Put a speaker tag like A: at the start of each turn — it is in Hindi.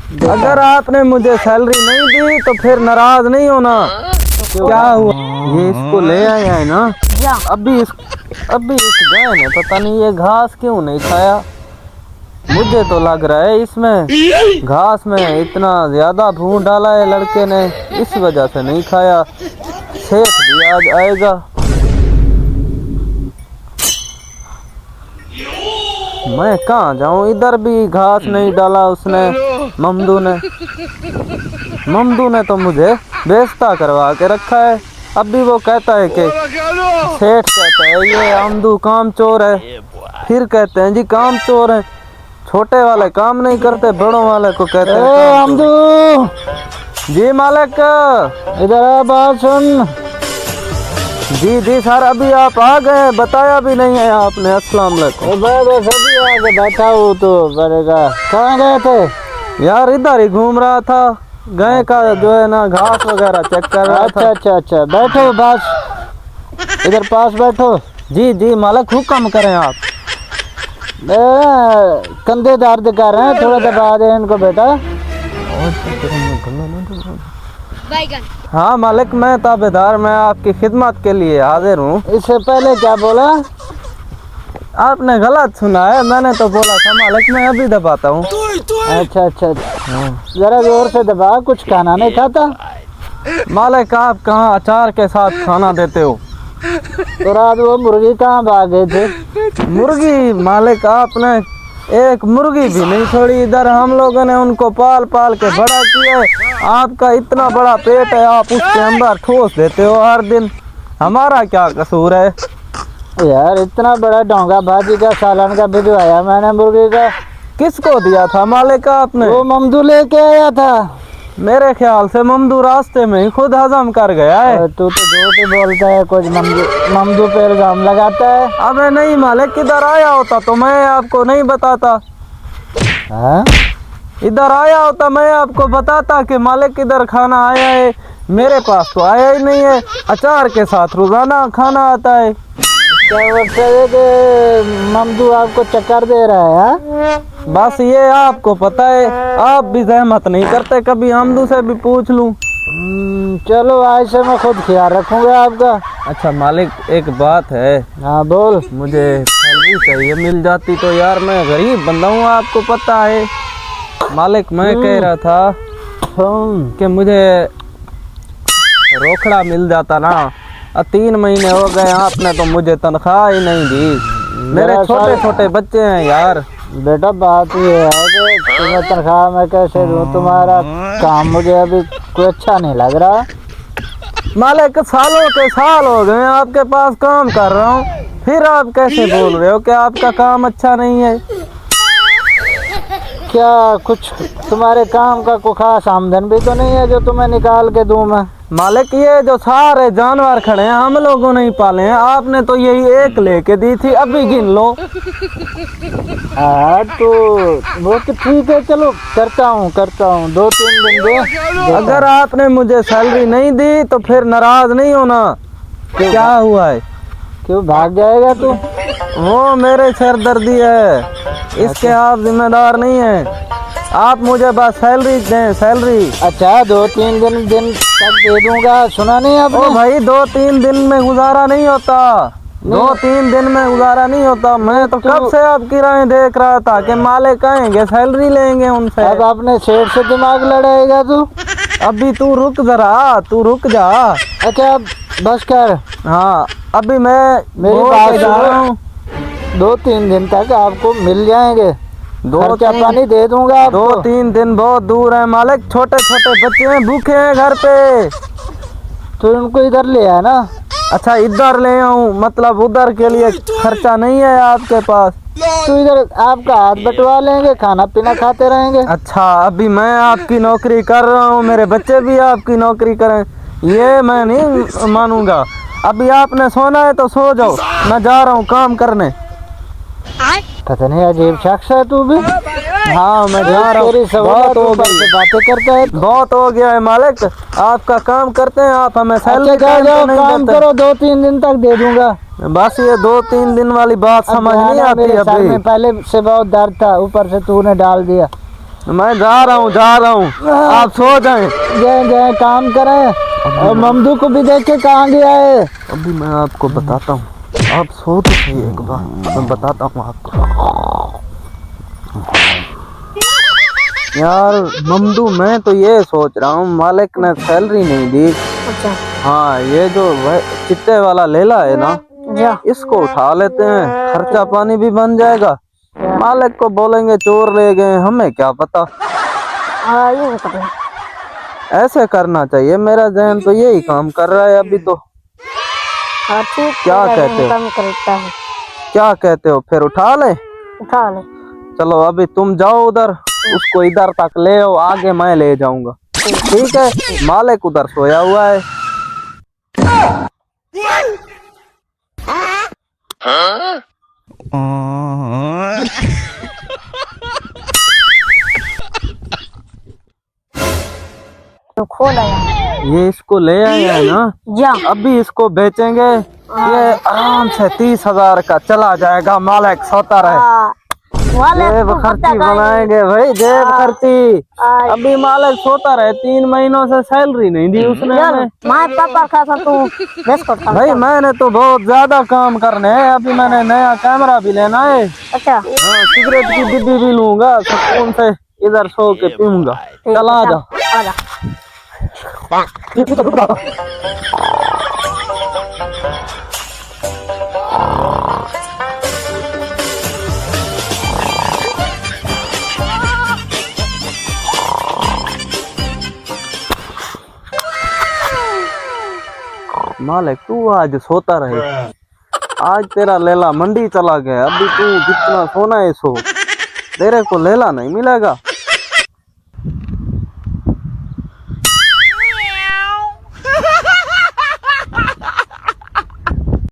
A: अगर आपने मुझे सैलरी नहीं दी तो फिर नाराज नहीं होना। क्या हुआ? ये इसको ले आया है ना, अभी इस गाय ने पता नहीं ये घास क्यों नहीं खाया। मुझे तो लग रहा है इसमें घास में इतना ज्यादा भून डाला है लड़के ने, इस वजह से नहीं खाया। सेठ भी आज आएगा। मैं कहाँ जाऊं, इधर भी घास नहीं डाला उसने। ममदू ने तो मुझे बेइज्जती करवा के रखा है। अब भी वो कहता है कि सेठ कहता है ये आमदू काम चोर है, फिर कहते हैं जी काम चोर है। छोटे वाले काम नहीं करते, बड़ों वाले को कहते हैं आमदू। जी मालिक, इधर आ, बात सुन। जी जी सर, अभी आप आ गए, बताया भी नहीं है आपने। अस्सलाम वालेकुम। बस अभी आके बैठा हूँ तो बरेगा। कहाँ गए थे? यार इधर ही घूम रहा था, गाय का जो है ना घास वगैरह चेक कर रहा था। अच्छा बैठो, बस इधर पास बैठो। जी जी मालिक, हुक्म करें आप। कंधे दर्द कर रहे हैं, थोड़ा दबा दे इनको बेटा। हाँ मालिक, मैं ताबेदार, मैं आपकी खिदमत के लिए हाजिर हूँ। इससे पहले क्या बोला? आपने गलत सुना है, मैंने तो बोला था मालिक मैं अभी दबाता हूँ। अच्छा जरा जोर से दबा, कुछ खाना नहीं खाता? मालिक आप कहाँ अचार के साथ खाना देते हो? तो रात वो मुर्गी कहाँ भाग गए थे? मुर्गी मालिक, आपने एक मुर्गी भी नहीं छोड़ी इधर। हम लोगों ने उनको पाल पाल के बड़ा किया है। आपका इतना बड़ा पेट है, आप उसके अंदर ठोस देते हो हर दिन। हमारा क्या कसूर है? यार इतना बड़ा डोंगा भाजी का सालन का भिजवाया मैंने मुर्गी का। किसको दिया था मालिक आपने? वो ममदू लेके आया था। मेरे ख्याल से ममदू रास्ते में ही खुद हजम कर गया है। तू तो झूठ ही बोलता है, कुछ ममदू पे इल्जाम लगाता है। अबे नहीं मालिक, किधर आया होता तो मैं आपको नहीं बताता। हाँ? इधर आया होता मैं आपको बताता कि मालिक इधर खाना आया है। मेरे पास तो आया ही नहीं है। अचार के साथ रोजाना खाना आता है। क्या वक्त है कि ममदू आपको चक्कर दे रहा है? बस ये आपको पता है, आप भी जहमत नहीं करते, कभी आमदू से भी पूछ लूं। चलो आज से मैं खुद ख्याल रखूंगा आपका। अच्छा मालिक एक बात है। हाँ बोल। मुझे सैलरी चाहिए, मिल जाती तो। यार मैं गरीब बंदा हूँ, आपको पता है। मालिक मैं कह रहा था कि मुझे रोकड़ा मिल जाता ना। 3 महीने हो गए, आपने तो मुझे तनख्वाह ही नहीं दी। मेरे छोटे छोटे बच्चे हैं यार। बेटा बात ये है कि तुम्हें तनख्वाह मैं कैसे दूं? तुम्हारा काम मुझे अभी कोई अच्छा नहीं लग रहा। मालिक सालों के साल हो गए आपके पास काम कर रहा हूँ, फिर आप कैसे बोल रहे हो कि आपका काम अच्छा नहीं है? क्या कुछ तुम्हारे काम का कोई खास आमदन भी तो नहीं है जो तुम्हें निकाल के दूं मैं? मालिक ये जो सारे जानवर खड़े हैं हम लोगों ने ही पाले हैं, आपने तो यही एक लेके दी थी, अभी गिन लो। हाँ तो वो तो ठीक है, चलो करता हूँ 2-3 दिन दे। अगर आपने मुझे सैलरी नहीं दी तो फिर नाराज नहीं होना। क्या हुआ है? क्यों भाग जाएगा तू? वो मेरे सिरदर्दी है, इसके आप जिम्मेदार नहीं है। आप मुझे बस सैलरी दें, सैलरी। अच्छा 2-3 दिन तक दे दूंगा, सुना नहीं आपने? ओ भाई 2-3 दिन में गुजारा नहीं होता, 2-3 दिन में गुजारा नहीं होता। मैं तो कब से आपकी राहें देख रहा था कि मालिक आएंगे सैलरी लेंगे उनसे। अब आपने सेठ से दिमाग लड़ाएगा तू? अभी तू रुक जरा, तू रुक जा। अच्छा बस कर। हाँ अभी मैं मेरी बात जा रहा हूँ, 2-3 दिन तक आपको मिल जाएंगे। खर्चा पानी दे दूंगा आपको। 2-3 दिन बहुत दूर है मालिक, छोटे छोटे बच्चे हैं, भूखे हैं घर पे, तो उनको इधर ले आया ना। अच्छा इधर ले आऊं, मतलब उधर के लिए खर्चा नहीं है आपके पास? तो इधर आपका हाथ बटवा लेंगे, खाना पीना खाते रहेंगे। अच्छा अभी मैं आपकी नौकरी कर रहा हूँ, मेरे बच्चे भी आपकी नौकरी करें, ये मैं नहीं मानूंगा। अभी आपने सोना है तो सो जाओ, मैं जा रहा हूँ काम करने। पता नहीं अजीब शख्स है तू भी। हाँ मैं जा रहा हूँ, बहुत हो गई बातें करता है। बहुत हो गया है मालिक, आपका काम करते हैं आप, हमें सैलरी काम करो, 2-3 दिन तक दे दूंगा। बस ये 2-3 दिन वाली बात समझ नहीं आती। अभी पहले से बहुत दर्द था, ऊपर से तूने डाल दिया। मैं जा रहा हूँ, आप सो जाएं।
B: जय काम करें और ममदू को भी देखे कहाँ गया है।
A: अभी मैं आपको बताता हूँ, आप सो तो सही एक बार, मैं बताता हूँ आपको। यार ममदू, मैं तो ये सोच रहा हूँ, मालिक ने सैलरी नहीं दी।
B: अच्छा।
A: हाँ, ये जो चिट्टे वाला लेला है ना, इसको उठा लेते हैं, खर्चा पानी भी बन जाएगा। मालिक को बोलेंगे चोर ले गए, हमें क्या पता।
B: ये पता है।
A: ऐसे करना चाहिए, मेरा जहन तो यही काम कर रहा है अभी तो।
B: हाँ ठीक,
A: क्या कहते हो?
B: करता है।
A: क्या कहते हो, फिर उठा ले?
B: उठा ले। चलो
A: अभी तुम जाओ उधर, उसको इधर तक ले आओ, आगे मैं ले जाऊंगा। ठीक है, मालिक उधर सोया हुआ है।
B: तो खोल आया।
A: ये इसको ले आए हैं ना,
B: जा।
A: अभी इसको बेचेंगे, ये आराम से 30,000 का चला जाएगा। मालिक सोता रहे, जेब खर्ची बनाएंगे भाई, जेब खर्ची। अभी मालिक सोता रहे, 3 महीनों से सैलरी नहीं दी उसने हमें।
B: पापा का तू
A: भाई मैंने तो बहुत ज्यादा काम करने हैं, अभी मैंने नया कैमरा भी लेना है।
B: अच्छा।
A: हाँ, सिगरेट की डिब्बी भी लूंगा, सुकून से इधर सो के पीऊंगा। चला जा। मालिक तू आज सोता रहे, आज तेरा लेला मंडी चला गया, अभी तू जितना सोना है सो, तेरे को लेला नहीं मिलेगा।